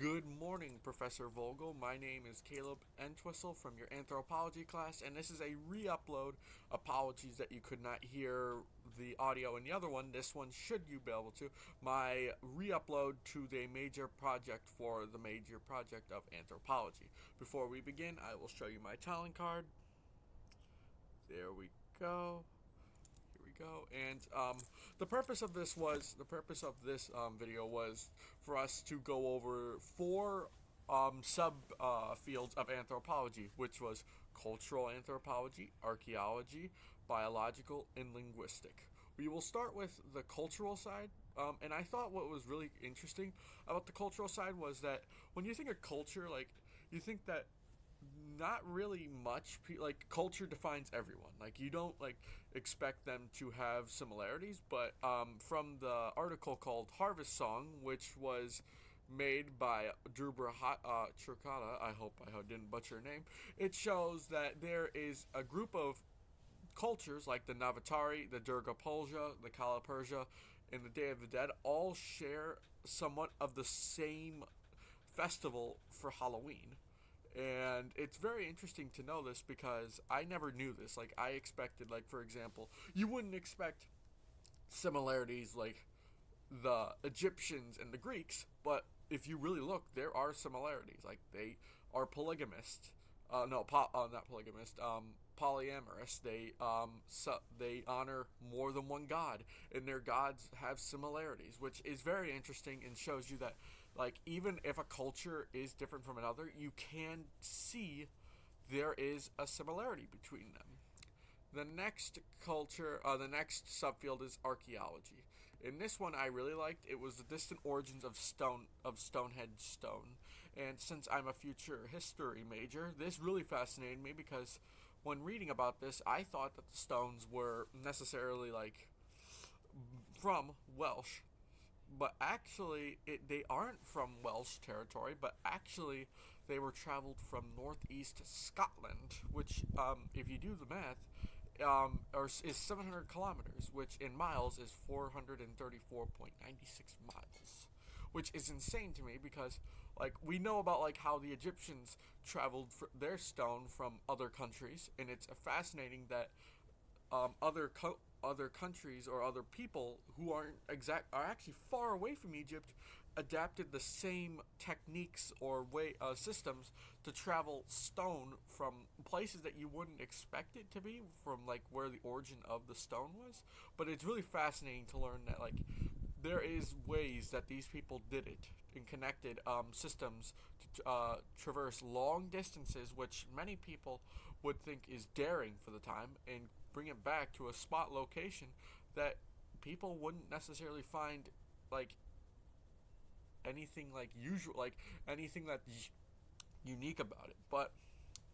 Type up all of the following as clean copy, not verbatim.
Good morning, Professor Vogel. My name is Caleb Entwistle from your anthropology class, and this is a re-upload. Apologies that you could not hear the audio in the other one. This one should you be able to. My re-upload to the major project for the major project of anthropology. Before we begin, I will show you my talent card. There we go. Here we go. And the purpose of this video was for us to go over four sub fields of anthropology, which was cultural anthropology, archaeology, biological, and linguistic. We will start with the cultural side. And I thought what was really interesting about the cultural side was that when you think of culture, like you think that not really much like culture defines everyone, like you don't like expect them to have similarities, but from the article called Harvest Song, which was made by Drubra Churkala, I hope I didn't butcher her name, it shows that there is a group of cultures like the Navatari, the Durga Pulja, the Kala Persia, and the Day of the Dead all share somewhat of the same festival for Halloween. And it's very interesting to know this because I never knew this. Like, I expected, like, for example, you wouldn't expect similarities like the Egyptians and the Greeks, but if you really look, there are similarities. Like, they are polygamist. Not polygamist. Polyamorous. They honor more than one god, and their gods have similarities, which is very interesting and shows you that, like, even if a culture is different from another, you can see there is a similarity between them. The next subfield is archaeology. In this one, I really liked. It was the distant origins of Stonehenge stone. And since I'm a future history major, this really fascinated me because when reading about this, I thought that the stones were necessarily like from Welsh, but actually they aren't from Welsh territory, but actually they were traveled from northeast Scotland, which, if you do the math, is 700 kilometers, which in miles is 434.96 miles, which is insane to me because, like, we know about like how the Egyptians traveled their stone from other countries, and it's fascinating that other countries or other people who are actually far away from Egypt adapted the same techniques or systems to travel stone from places that you wouldn't expect it to be, from like where the origin of the stone was. But it's really fascinating to learn that, like, there is ways that these people did it and connected systems to traverse long distances, which many people would think is daring for the time, and bring it back to a spot location that people wouldn't necessarily find like anything like usual, like anything that's unique about it. But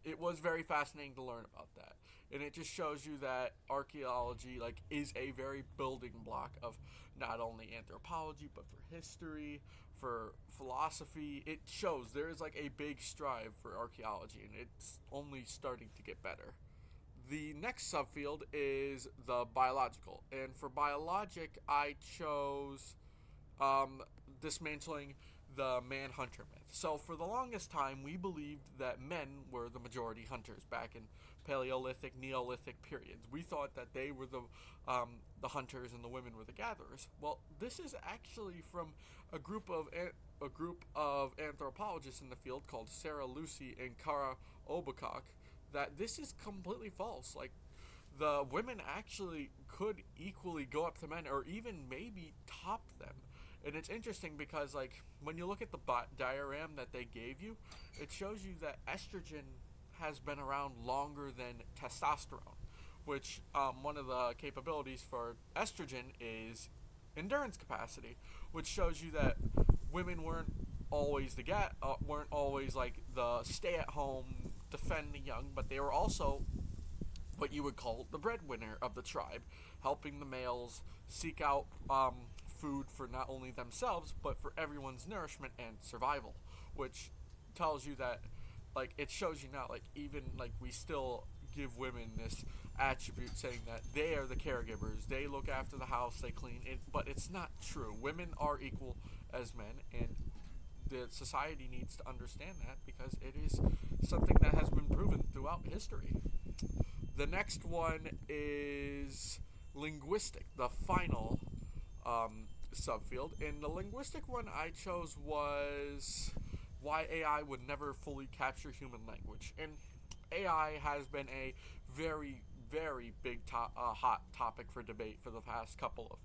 it was very fascinating to learn about that, and it just shows you that archaeology like is a very building block of not only anthropology but for history, for philosophy. It shows there is like a big strive for archaeology, and it's only starting to get better. The next subfield is the biological, and for biologic, I chose um, dismantling the man hunter myth. So, for the longest time, we believed that men were the majority hunters back in Paleolithic, Neolithic periods. We thought that they were the hunters and the women were the gatherers. Well, this is actually from a group of anthropologists in the field called Sarah Lucy and Kara Obakok, that this is completely false. Like, the women actually could equally go up to men or even maybe top them. And it's interesting because, like, when you look at the diagram that they gave you, it shows you that estrogen has been around longer than testosterone, which, one of the capabilities for estrogen is endurance capacity, which shows you that women weren't always like the stay at home, defend the young, but they were also what you would call the breadwinner of the tribe, helping the males seek out food for not only themselves but for everyone's nourishment and survival, which tells you that, like, it shows you now, like, even like we still give women this attribute saying that they are the caregivers, they look after the house, they clean it, but it's not true. Women are equal as men, and the society needs to understand that because it is something that has been proven throughout history. The next one is linguistic, the final subfield. And the linguistic one I chose was why AI would never fully capture human language. And AI has been a very, very big hot topic for debate for the past couple of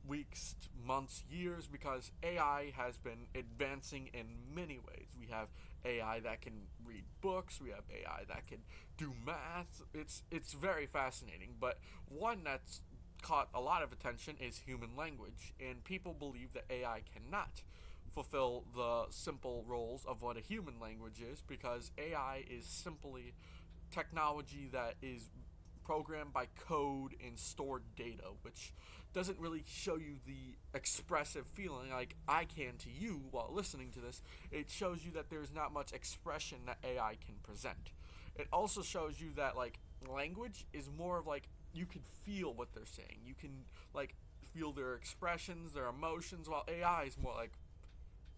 weeks, months, years, because AI has been advancing in many ways. We have AI that can read books, we have AI that can do math. It's very fascinating, but one that's caught a lot of attention is human language, and people believe that AI cannot fulfill the simple roles of what a human language is because AI is simply technology that is programmed by code and stored data, which doesn't really show you the expressive feeling like I can to you while listening to this. It shows you that there's not much expression that AI can present. It also shows you that like language is more of like you can feel what they're saying. You can like feel their expressions, their emotions, while AI is more like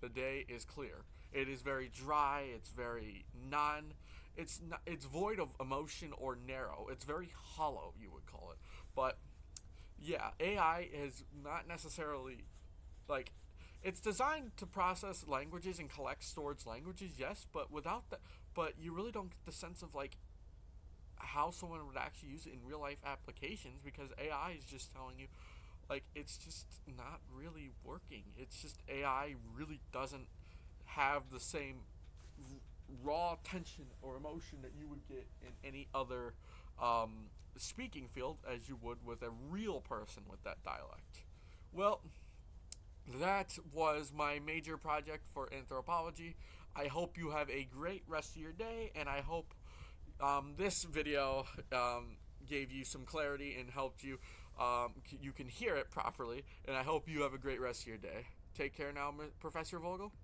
the day is clear. It is very dry, it's very non it's not, it's void of emotion or narrow. It's very hollow, you would call it. But yeah, AI is not necessarily like it's designed to process languages and collect stored languages, yes, but without that, but you really don't get the sense of like how someone would actually use it in real life applications because AI is just telling you like it's just not really working. It's just AI really doesn't have the same raw tension or emotion that you would get in any other speaking field as you would with a real person with that dialect. Well, that was my major project for anthropology. I hope you have a great rest of your day, and I hope this video gave you some clarity and helped you. You can hear it properly, and I hope you have a great rest of your day. Take care now, Professor Vogel.